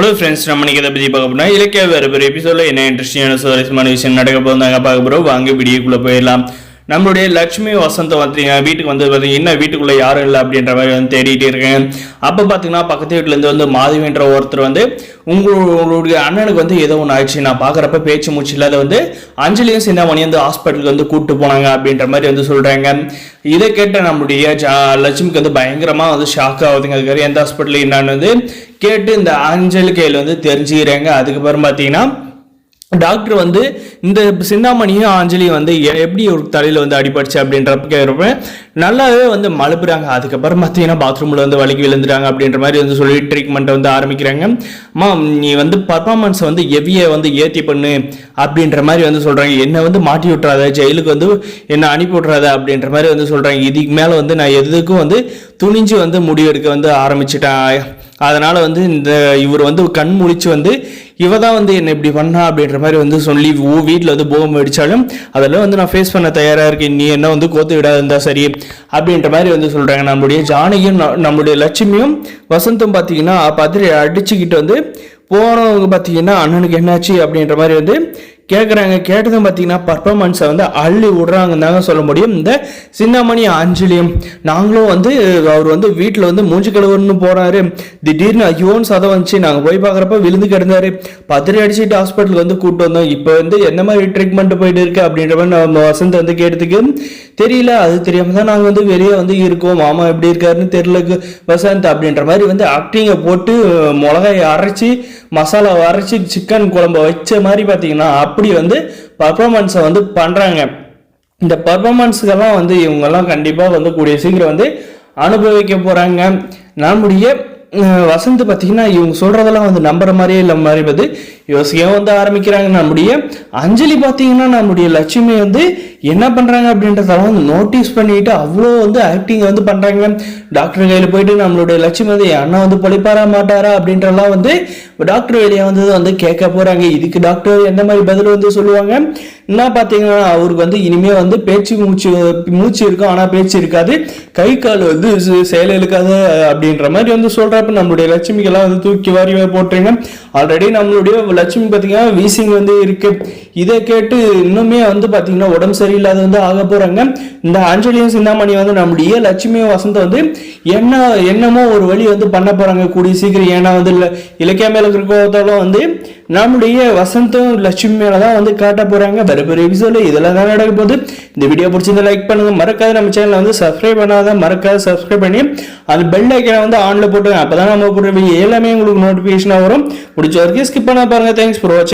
Hello friends, நம்ம இன்னைக்கு இதை பற்றி பார்க்க போனால் இலக்கிய வேறு எபிசோடில் என்ன இன்ட்ரெஸ்டிங்கான சுவாரஸ்யமான விஷயம் நடக்க போகிறாங்க பார்க்க போகிறோம். வாங்க வீடியோக்குள்ளே போயிடலாம். நம்மளுடைய லட்சுமி வசந்தம் பார்த்தீங்கன்னா வீட்டுக்கு வந்து பார்த்தீங்கன்னா வீட்டுக்குள்ளே யாரும் இல்லை அப்படின்ற மாதிரி வந்து தேடிட்டு இருக்கேன். அப்போ பார்த்தீங்கன்னா பக்கத்து வீட்டிலேருந்து வந்து மாதவின்ற ஒருத்தர் வந்து உங்களுடைய அண்ணனுக்கு வந்து ஏதோ ஒன்று ஆயிடுச்சு, நான் பார்க்குறப்ப பேச்சு மூச்சு இல்லாத வந்து அஞ்சலியும் சிந்தாமணி வந்து ஹாஸ்பிட்டலுக்கு வந்து கூப்பிட்டு போனாங்க அப்படின்ற மாதிரி வந்து சொல்கிறாங்க. இதை கேட்ட நம்மளுடைய லட்சுமிக்கு வந்து பயங்கரமாக வந்து ஷாக் ஆகுதுங்க. அதுக்காக எந்த ஹாஸ்பிட்டல் என்னான்னு வந்து கேட்டு இந்த அஞ்சலி கையில் வந்து தெரிஞ்சுக்கிறாங்க. அதுக்கப்புறம் பார்த்தீங்கன்னா டாக்டர் வந்து இந்த சிந்தாமணியும் அஞ்சலியும் வந்து எப்படி ஒரு தலையில் வந்து அடிபடுச்சு அப்படின்றப்ப கேட்குறப்ப நல்லாவே வந்து மழுப்புறாங்க. அதுக்கப்புறம் பார்த்தீங்கன்னா பாத்ரூமில் வந்து வலிக்கு விழுந்துட்டாங்க அப்படின்ற மாதிரி வந்து சொல்லி ட்ரீட்மெண்ட்டை வந்து ஆரம்பிக்கிறாங்க. அம்மா, நீ வந்து பர்ஃபார்மன்ஸை வந்து எவியை வந்து ஏற்றி பண்ணு அப்படின்ற மாதிரி வந்து சொல்கிறாங்க. என்னை வந்து மாட்டி விட்றாத, ஜெயிலுக்கு வந்து என்னை அனுப்பி விட்றாத அப்படின்ற மாதிரி வந்து சொல்கிறாங்க. இதுக்கு மேலே வந்து நான் எதுக்கும் வந்து துணிஞ்சு வந்து முடிவெடுக்க வந்து ஆரம்பிச்சிட்டேன். அதனால் வந்து இவர் வந்து கண் முழிச்சு வந்து இவ தான் வந்து என்னை இப்படி பண்ணா அப்படின்ற மாதிரி வந்து சொல்லி வீட்டில் வந்து போகம் அடித்தாலும் அதெல்லாம் வந்து நான் ஃபேஸ் பண்ண தயாராக இருக்கேன், நீ என்ன வந்து கோத்து விடாது இருந்தால் சரி அப்படின்ற மாதிரி வந்து சொல்கிறாங்க. நம்மளுடைய ஜானகியும் நம்மளுடைய லட்சுமியும் வசந்தும் பார்த்தீங்கன்னா பார்த்து அடிச்சுக்கிட்டு வந்து போனவங்க பார்த்தீங்கன்னா அண்ணனுக்கு என்னாச்சு அப்படின்ற மாதிரி வந்து கேட்குறாங்க. கேட்டதும் பார்த்தீங்கன்னா பர்ஃபார்மன்ஸை வந்து அள்ளி விடுறாங்கன்னு தாங்க சொல்ல முடியும். இந்த சிந்தாமணி அஞ்சலியும் நாங்களும் வந்து அவர் வந்து வீட்டில் வந்து மூஞ்சி கழுவுன்னு போகிறாரு, திடீர்னு ஐயோன்னு சதம் வந்துச்சு, நாங்கள் போய் பார்க்குறப்ப விழுந்து கிடந்தாரு, பத்திரி அடிச்சுட்டு ஹாஸ்பிட்டலுக்கு வந்து கூப்பிட்டு வந்தோம், இப்போ வந்து என்ன மாதிரி ட்ரீட்மெண்ட் போயிட்டு இருக்கு அப்படின்ற மாதிரி நம்ம வசந்த் வந்து கேட்டதுக்கு தெரியல, அது தெரியாமல் தான் நாங்கள் வந்து வெளியே வந்து இருக்கோம், மாமா எப்படி இருக்காருன்னு தெரியல வசந்த் அப்படின்ற மாதிரி வந்து ஆக்டிங்கை போட்டு மிளகாயை அரைச்சி மசாலாவை அரைச்சி சிக்கன் குழம்பு வச்ச மாதிரி பார்த்தீங்கன்னா அப்படி வந்து பர்ஃபார்மன்ஸை வந்து பண்ணுறாங்க. இந்த பர்ஃபார்மன்ஸுக்கெல்லாம் வந்து இவங்கெல்லாம் கண்டிப்பாக வந்து கூடிய சீக்கிரம் வந்து அனுபவிக்க போகிறாங்க. நம்முடைய வசந்த் பார்த்தீங்கன்னா இவங்க சொல்கிறதெல்லாம் வந்து நம்புற மாதிரியே இல்லை மாதிரி வந்து யோசிக்க வந்து ஆரம்பிக்கிறாங்க. நம்முடைய அஞ்சலி பார்த்தீங்கன்னா நம்முடைய லட்சுமி வந்து என்ன பண்ணுறாங்க அப்படின்றதெல்லாம் வந்து நோட்டீஸ் பண்ணிட்டு அவ்வளோ வந்து ஆக்டிங் வந்து பண்ணுறாங்க. டாக்டர் கையில் போயிட்டு நம்மளுடைய லட்சுமி வந்து அண்ணா வந்து பொழிப்பாரா மாட்டாரா அப்படின்றலாம் வந்து டாக்டர் வெளியே வந்து கேட்க போகிறாங்க. இதுக்கு டாக்டர் என்ன மாதிரி பதில் வந்து சொல்லுவாங்க. என்ன பார்த்தீங்கன்னா அவருக்கு வந்து இனிமேல் வந்து மூச்சு இருக்கும், ஆனால் பேச்சு இருக்காது, கை கால் வந்து செயல் இருக்காது அப்படின்ற மாதிரி வந்து சொல்கிறப்ப நம்மளுடைய லட்சுமிக்கெல்லாம் வந்து தூக்கி வாரி போட்டுருங்க. ஆல்ரெடி நம்மளுடைய லட்சுமி பார்த்தீங்கன்னா வீசிங் வந்து இருக்கு. இதை கேட்டு இன்னுமே வந்து பார்த்தீங்கன்னா உடம்பு சரியில்லாத வந்து ஆக போகிறாங்க. இந்த அஞ்சலியும் சிந்தாமணி வந்து நம்மளுடைய லட்சுமியும் வசந்தம் வந்து என்னமோ ஒரு வழி வந்து பண்ண போகிறாங்க கூடிய சீக்கிரம். ஏன்னா வந்து இலக்கிய மேலே இருக்கிறதாலும் வந்து நம்முடைய வசந்தும் லட்சுமி மேலே தான் வந்து காட்ட போகிறாங்க. பெரிய எபிசோடு இதெல்லாம் தான் நடக்க போகுது. இந்த வீடியோ பிடிச்சிருந்தா லைக் பண்ணுங்க, மறக்காத நம்ம சேனலை வந்து சப்ஸ்கிரைப் பண்ணாதான் மறக்காத சப்ஸ்கிரைப் பண்ணி அந்த பெல் ஐக்கனை வந்து ஆன்ல போட்டுங்க. அப்போ தான் நம்ம போடுற எல்லாமே உங்களுக்கு நோட்டிஃபிகேஷனாக வரும். பிடிச்ச வரைக்கும் ஸ்கிப் பண்ண பாருங்க. தேங்க்ஸ் ஃபார் வாட்சிங்.